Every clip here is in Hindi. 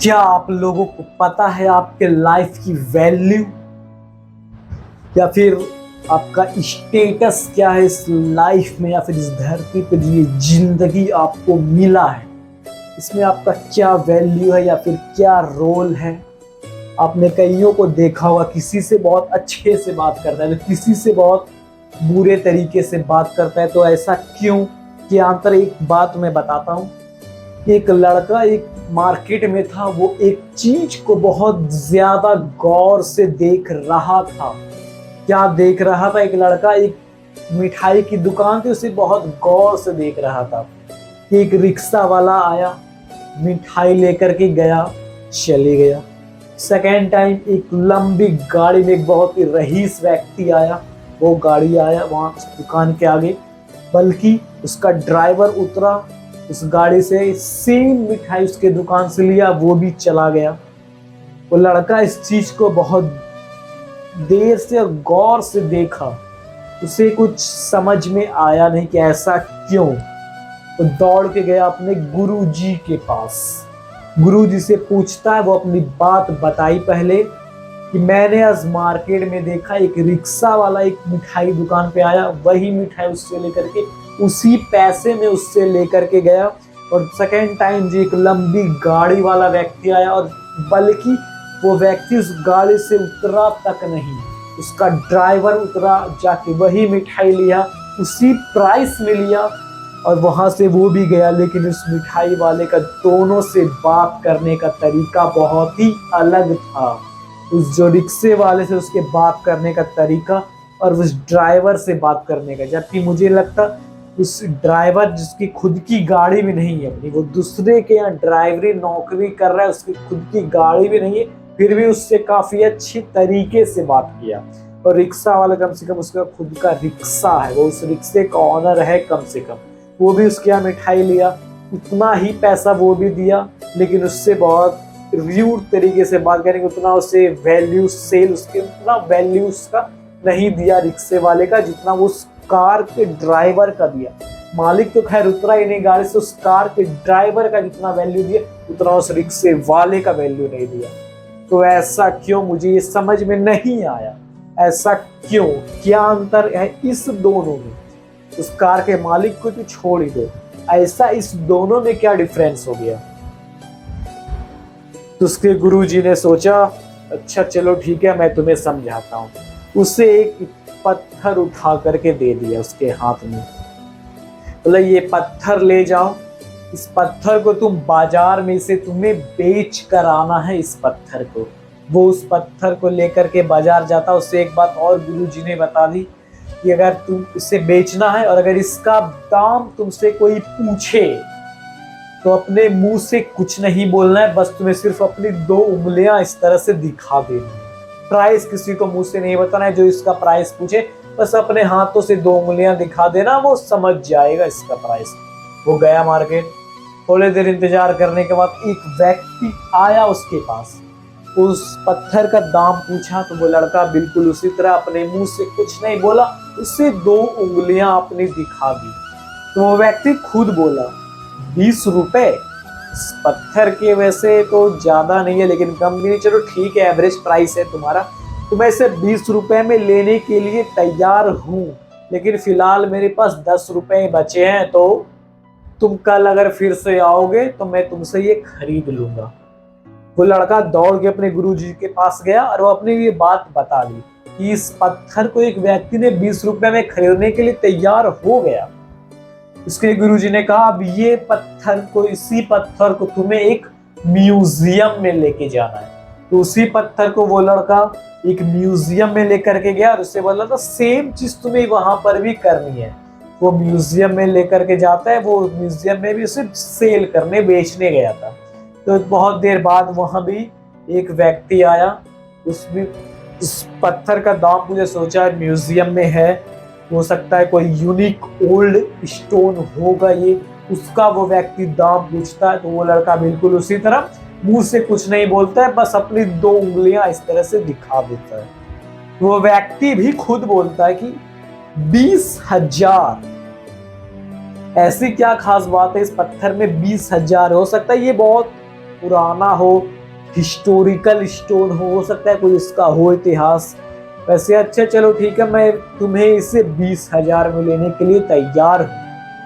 क्या आप लोगों को पता है आपके लाइफ की वैल्यू या फिर आपका स्टेटस क्या है इस लाइफ में या फिर इस धरती पर ये जिंदगी आपको मिला है, इसमें आपका क्या वैल्यू है या फिर क्या रोल है। आपने कईयों को देखा होगा, किसी से बहुत अच्छे से बात करता है तो किसी से बहुत बुरे तरीके से बात करता है। तो ऐसा क्यों? कि अंतर एक बात मैं बताता हूँ। एक लड़का एक मार्केट में था, वो एक चीज को बहुत ज्यादा गौर से देख रहा था। क्या देख रहा था? एक लड़का एक मिठाई की दुकान थी, उसे बहुत गौर से देख रहा था। एक रिक्शा वाला आया, मिठाई लेकर के गया, चले गया। सेकेंड टाइम एक लंबी गाड़ी में एक बहुत ही रईस व्यक्ति आया, वो गाड़ी आया वहां दुकान के आगे, बल्कि उसका ड्राइवर उतरा उस गाड़ी से, सेम मिठाई उसके दुकान से लिया, वो भी चला गया। वो लड़का इस चीज को बहुत देर से और गौर से देखा, उसे कुछ समझ में आया नहीं कि ऐसा क्यों। वो दौड़ के गया अपने गुरुजी के पास। गुरुजी से पूछता है, वो अपनी बात बताई पहले कि मैंने आज मार्केट में देखा एक रिक्शा वाला एक मिठाई दुकान पे आया, वही मिठाई उससे लेकर के उसी पैसे में उससे लेकर के गया। और सेकेंड टाइम जी एक लंबी गाड़ी वाला व्यक्ति आया, और बल्कि वो व्यक्ति उस गाड़ी से उतरा तक नहीं, उसका ड्राइवर उतरा, जाके वही मिठाई लिया, उसी प्राइस में लिया और वहां से वो भी गया। लेकिन उस मिठाई वाले का दोनों से बात करने का तरीका बहुत ही अलग था। उस जो रिक्शे वाले से उसके बात करने का तरीका और उस ड्राइवर से बात करने का, जबकि मुझे लगता उस ड्राइवर जिसकी खुद की गाड़ी भी नहीं है अपनी, वो दूसरे के यहाँ ड्राइवरी नौकरी कर रहा है, उसकी खुद की गाड़ी भी नहीं है, फिर भी उससे काफी अच्छी तरीके से बात किया। और रिक्शा वाला कम से कम उसका खुद का रिक्शा है, वो उस रिक्शे का ऑनर है कम से कम, वो भी उसके यहाँ मिठाई लिया, उतना ही पैसा वो भी दिया, लेकिन उससे बहुत रूड तरीके से बात करेंगे, उतना उसे वैल्यू सेल उसके उतना वैल्यू उसका नहीं दिया रिक्शे वाले का, जितना वो उस कार के ड्राइवर का दिया। मालिक तो खैर उतरा ही नहीं गाड़ी से, उस कार के ड्राइवर का जितना वैल्यू दिया उतना उस रिक्शे वाले का वैल्यू नहीं दिया। तो ऐसा क्यों? मुझे ये समझ में नहीं आया, ऐसा क्यों? क्या अंतर है इस दोनों में? उस कार के मालिक को तो छोड़ ही दो, ऐसा इस दोनों में क्या डिफरेंस हो गया? तो उसके गुरुजी ने सोचा, अच्छा चलो ठीक है, मैं तुम्हें समझाता हूँ। उसे एक पत्थर उठा करके दे दिया उसके हाथ में, बोला ये पत्थर ले जाओ, इस पत्थर को तुम बाजार में से तुम्हें बेच कर आना है। इस पत्थर को, वो उस पत्थर को लेकर के बाजार जाता। उससे एक बात और गुरुजी ने बता दी कि अगर तुम इसे बेचना है और अगर इसका दाम तुमसे कोई पूछे तो अपने मुंह से कुछ नहीं बोलना है, बस तुम्हें सिर्फ अपनी 2 उंगलियां इस तरह से दिखा देनी है। प्राइस किसी को मुंह से नहीं बताना है, जो इसका प्राइस पूछे बस अपने हाथों से 2 उंगलियां दिखा देना, वो समझ जाएगा इसका प्राइस। वो गया मार्केट, थोड़ी देर इंतजार करने के बाद एक व्यक्ति आया उसके पास, उस पत्थर का दाम पूछा तो वो लड़का बिल्कुल उसी तरह अपने मुंह से कुछ नहीं बोला, उससे 2 उंगलियां अपनी दिखा दी। तो वो व्यक्ति खुद बोला 20 रुपए। इस पत्थर के वैसे तो ज्यादा नहीं है, लेकिन कम भी नहीं, चलो ठीक है, एवरेज प्राइस है तुम्हारा, तो मैं इसे 20 रुपए में लेने के लिए तैयार हूँ, लेकिन फिलहाल मेरे पास 10 रुपए बचे हैं, तो तुम कल अगर फिर से आओगे तो मैं तुमसे ये खरीद लूंगा। वो लड़का दौड़ के अपने गुरुजी के पास गया और वो अपनी ये बात बता दी कि इस पत्थर को एक व्यक्ति ने 20 रुपए में खरीदने के लिए तैयार हो गया। उसके गुरुजी ने कहा, अब ये पत्थर को, इसी पत्थर को तुम्हें एक म्यूजियम में लेके जाना है। तो उसी पत्थर को वो लड़का एक म्यूजियम में लेकर के गया और उससे बोला था सेम चीज तुम्हें वहां पर भी करनी है। वो म्यूजियम में लेकर के जाता है, वो म्यूजियम में भी उसे सेल करने, बेचने गया था। तो बहुत देर बाद वहां भी एक व्यक्ति आया, उसमें उस पत्थर का दाम मुझे सोचा म्यूजियम में है, हो सकता है कोई यूनिक ओल्ड स्टोन होगा ये, उसका वो व्यक्ति दाम पूछता है। तो वो लड़का बिल्कुल उसी तरह मुंह से कुछ नहीं बोलता है, बस अपनी 2 उंगलियां इस तरह से दिखा देता है। वो व्यक्ति भी खुद बोलता है कि 20,000। ऐसी क्या खास बात है इस पत्थर में 20,000? हो सकता है ये बहुत पुराना हो, हिस्टोरिकल स्टोन हो सकता है कोई इसका हो इतिहास। वैसे अच्छा चलो ठीक है, मैं तुम्हें इसे 20,000 में लेने के लिए तैयार हूँ।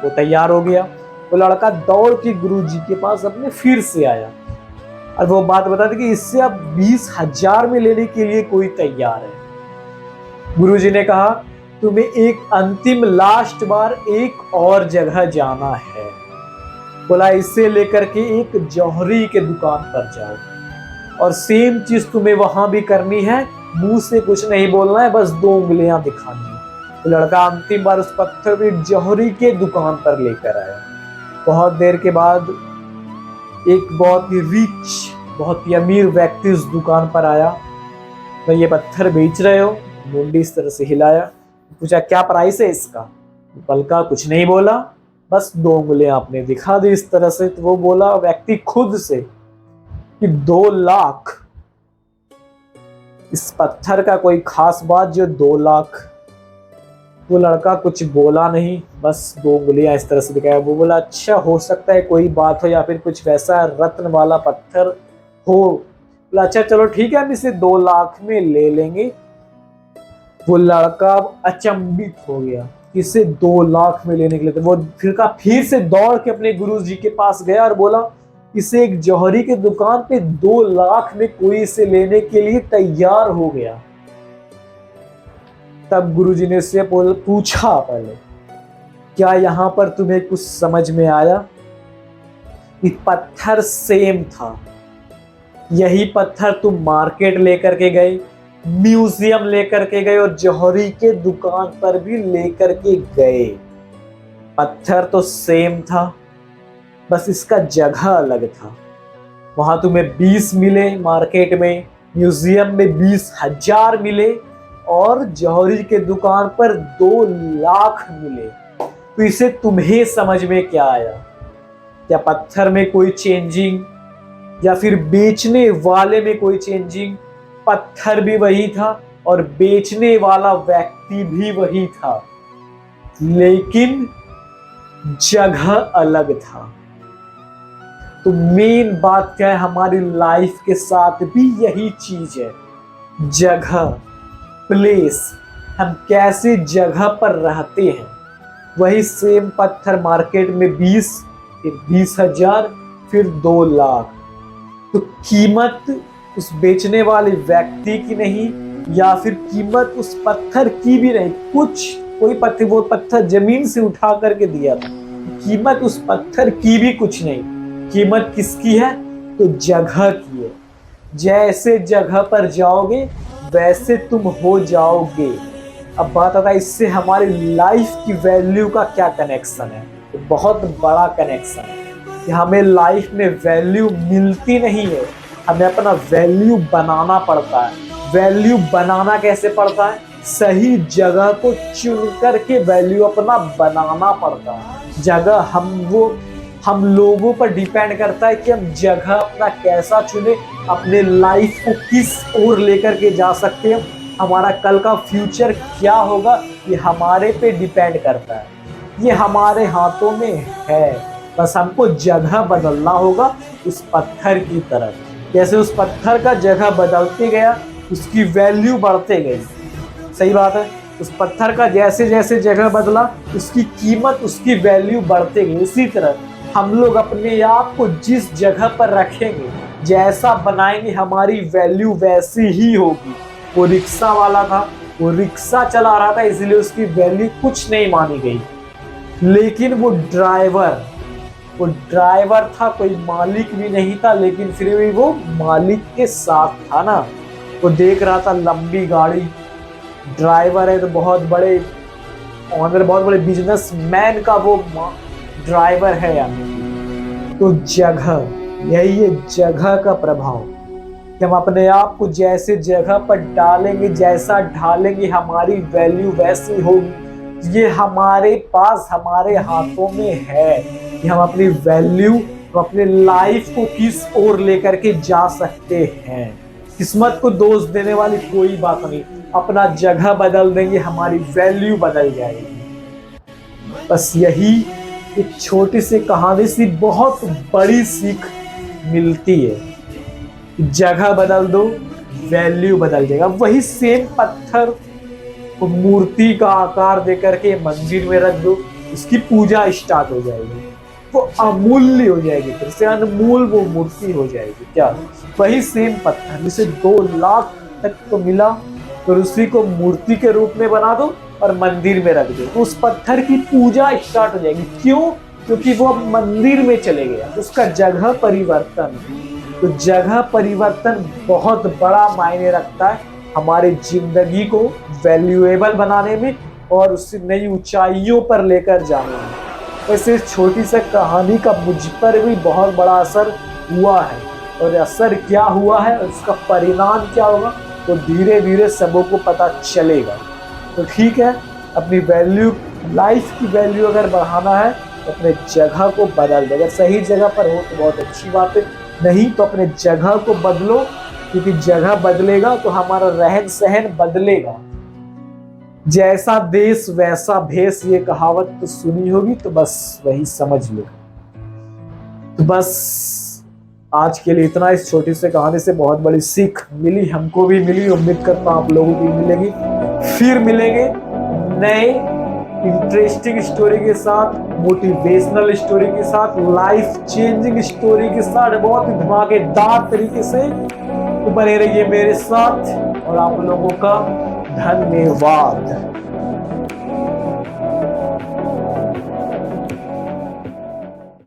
वो तैयार हो गया। वो लड़का दौड़ के गुरुजी के पास अपने फिर से आया और वो बात बता दी कि इससे अब 20,000 में लेने के लिए कोई तैयार है। गुरुजी ने कहा तुम्हें एक अंतिम लास्ट बार एक और जगह जाना है। बोला इसे लेकर के एक जौहरी के दुकान पर जाओ और सेम चीज तुम्हें वहां भी करनी है, मुंह से कुछ नहीं बोलना है, बस 2 उंगलियां दिखानी है। तो लड़का अंतिम बार उस पत्थर को जौहरी के दुकान पर लेकर आया। बहुत देर के बाद एक बहुत ही रिच, बहुत ही अमीर व्यक्ति उस दुकान पर आया। तो ये पत्थर बेच रहे हो? मुंडी इस तरह से हिलाया, पूछा क्या प्राइस है इसका? पलका कुछ नहीं बोला, बस 2 उंगलियां आपने दिखा दी इस तरह से। तो वो बोला व्यक्ति खुद से कि 2 लाख। इस पत्थर का कोई खास बात जो 2 लाख? वो लड़का कुछ बोला नहीं, बस 2 उंगलियां इस तरह से दिखाया। वो बोला अच्छा हो सकता है कोई बात हो या फिर कुछ वैसा रत्न वाला पत्थर हो। बोला अच्छा चलो ठीक है, हम इसे 2 लाख में ले लेंगे। वो लड़का अचंभित हो गया, इसे 2 लाख में लेने के लिए। तो वो फिर से दौड़ के अपने गुरुजी के पास गया और बोला इसे एक जौहरी के दुकान पे 2 लाख में कोई इसे लेने के लिए तैयार हो गया। तब गुरुजी ने उससे पूछा पहले क्या यहां पर तुम्हें कुछ समझ में आया? ये पत्थर सेम था, यही पत्थर तुम मार्केट लेकर के गए, म्यूजियम लेकर के गए और जौहरी के दुकान पर भी लेकर के गए। पत्थर तो सेम था, बस इसका जगह अलग था। वहां तुम्हें 20 मिले मार्केट में, म्यूजियम में 20,000 मिले और जौहरी के दुकान पर 2 लाख मिले। तो इसे तुम्हें समझ में क्या आया? क्या पत्थर में कोई चेंजिंग या फिर बेचने वाले में कोई चेंजिंग? पत्थर भी वही था और बेचने वाला व्यक्ति भी वही था, लेकिन जगह अलग था। तो मेन बात क्या है, हमारी लाइफ के साथ भी यही चीज है, जगह, प्लेस। हम कैसे जगह पर रहते हैं। वही सेम पत्थर मार्केट में 20, फिर 20,000, फिर 2 लाख। तो कीमत उस बेचने वाले व्यक्ति की नहीं या फिर कीमत उस पत्थर की भी नहीं। कोई पत्थर, वो पत्थर जमीन से उठा करके दिया था, कीमत उस पत्थर की भी कुछ नहीं। कीमत किसकी है? तो जगह की है। जैसे जगह पर जाओगे वैसे तुम हो जाओगे। अब बात आता है इससे हमारी लाइफ की वैल्यू का क्या कनेक्शन है। तो बहुत बड़ा कनेक्शन है कि हमें लाइफ में वैल्यू मिलती नहीं है, हमें अपना वैल्यू बनाना पड़ता है। वैल्यू बनाना कैसे पड़ता है? सही जगह को चुन करके वैल्यू अपना बनाना पड़ता है। जगह हम लोगों पर डिपेंड करता है कि हम जगह अपना कैसा चुने, अपने लाइफ को किस ओर लेकर के जा सकते हैं, हमारा कल का फ्यूचर क्या होगा, ये हमारे पे डिपेंड करता है। ये हमारे हाथों में है, बस हमको जगह बदलना होगा उस पत्थर की तरफ। जैसे उस पत्थर का जगह बदलते गया उसकी वैल्यू बढ़ते गई। सही बात है, उस पत्थर का जैसे जैसे जगह बदला उसकी कीमत, उसकी वैल्यू बढ़ते गई। उसी तरह हम लोग अपने आप को जिस जगह पर रखेंगे, जैसा बनाएंगे, हमारी वैल्यू वैसी ही होगी। वो रिक्शा वाला था, वो रिक्शा चला रहा था इसलिए उसकी वैल्यू कुछ नहीं मानी गई, लेकिन वो ड्राइवर था, कोई मालिक भी नहीं था, लेकिन फिर भी वो मालिक के साथ था ना। वो देख रहा था लंबी गाड़ी, ड्राइवर है तो बहुत बड़े ऑनर, बहुत बड़े बिजनेसमैन का वो ड्राइवर है यानी। तो जगह, यही है जगह का प्रभाव कि हम अपने आप को जैसे जगह पर डालेंगे, जैसा ढालेंगे, हमारी वैल्यू वैसी होगी। ये हमारे पास, हमारे हाथों में है कि हम अपनी वैल्यू, अपने लाइफ को किस ओर लेकर के जा सकते हैं। किस्मत को दोष देने वाली कोई बात नहीं, अपना जगह बदल देंगे, हमारी वैल्यू बदल जाएगी। बस यही एक छोटी सी कहानी सी बहुत बड़ी सीख मिलती है। जगह बदल दो, वैल्यू बदल जाएगा। वही सेम पत्थर को मूर्ति का आकार देकर के मंदिर में रख दो, उसकी पूजा स्टार्ट हो जाएगी, वो अमूल्य हो जाएगी, फिर से अनमोल वो मूर्ति हो जाएगी। क्या वही सेम पत्थर जिसे 2 लाख तक तो मिला, तो उसी को मूर्ति के रूप में बना दो और मंदिर में रख दो, तो उस पत्थर की पूजा स्टार्ट हो जाएगी। क्यों? क्योंकि वो अब मंदिर में चले गया, उसका जगह परिवर्तन। तो जगह परिवर्तन बहुत बड़ा मायने रखता है हमारे जिंदगी को वैल्यूएबल बनाने में और उससे नई ऊंचाइयों पर लेकर जाने में। वैसे इस छोटी सी कहानी का मुझ पर भी बहुत बड़ा असर हुआ है, और असर क्या हुआ है और उसका परिणाम क्या होगा तो धीरे धीरे सबों को पता चलेगा। तो ठीक है, अपनी वैल्यू, लाइफ की वैल्यू अगर बढ़ाना है तो अपने जगह को बदल दे। अगर सही जगह पर हो तो बहुत अच्छी बात है, नहीं तो अपने जगह को बदलो, क्योंकि जगह बदलेगा तो हमारा रहन सहन बदलेगा। जैसा देश वैसा भेष, ये कहावत तो सुनी होगी, तो बस वही समझ लो। तो बस आज के लिए इतना। इस छोटी सी कहानी से बहुत बड़ी सीख मिली, हमको भी मिली, उम्मीद करता हूं आप लोगों को भी मिलेगी। फिर मिलेंगे नए इंटरेस्टिंग स्टोरी के साथ, मोटिवेशनल स्टोरी के साथ, लाइफ चेंजिंग स्टोरी के साथ, बहुत ही धमाकेदार तरीके से। तो बने रहिए मेरे साथ, और आप लोगों का धन्यवाद।